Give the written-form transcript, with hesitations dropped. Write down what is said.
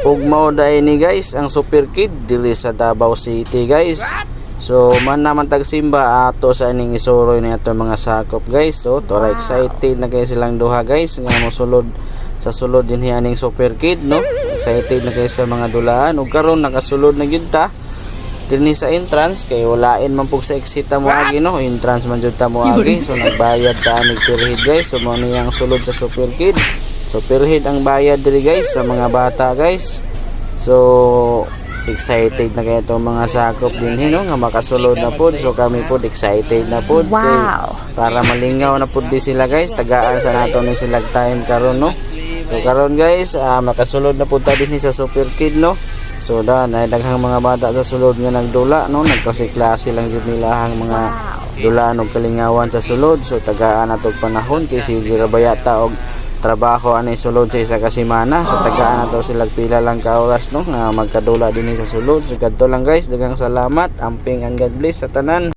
ug mao dai ni guys ang Super Kid diri sa Davao City guys. So man naman tagsimba ato sa ining isuroy ni ato mga sakop guys. So tora excited na kayo silang duha guys nga mosulod sa sulod din aning Super Kid no. Excited na kayo sa mga dulaan ug karon nakasulod na gyud ta dinhi sa entrance kay walain man pug sa exit mo agi no, entrance man jud ta mo agi. So nagbayad ta anig perhid guys. So mao niyang sulod sa Super Kid. So perhid ang bayad diri guys sa mga bata guys. So excited na kayo itong mga sakop din no nga makasulod na pod. So kami pod excited na pod kay para malingaw na pod di sila guys. Tagaan sa nato ni sila time karon no. So karon guys makasulod na pod ta dinhi sa Super Kid no. So ay daghang mga bata sa sulod nga nagdula no, nagklase-klase lang jud nila ang mga dulaan og kalingawan sa sulod. So tagaan atog panahon kay sige ra bayata og trabaho ani sulod sa isa ka semana. So tagaan nato sila pila lang ka oras no nga magkadula dinhi sa sulod. So kadto lang guys, daghang salamat, amping and God bless sa tanan.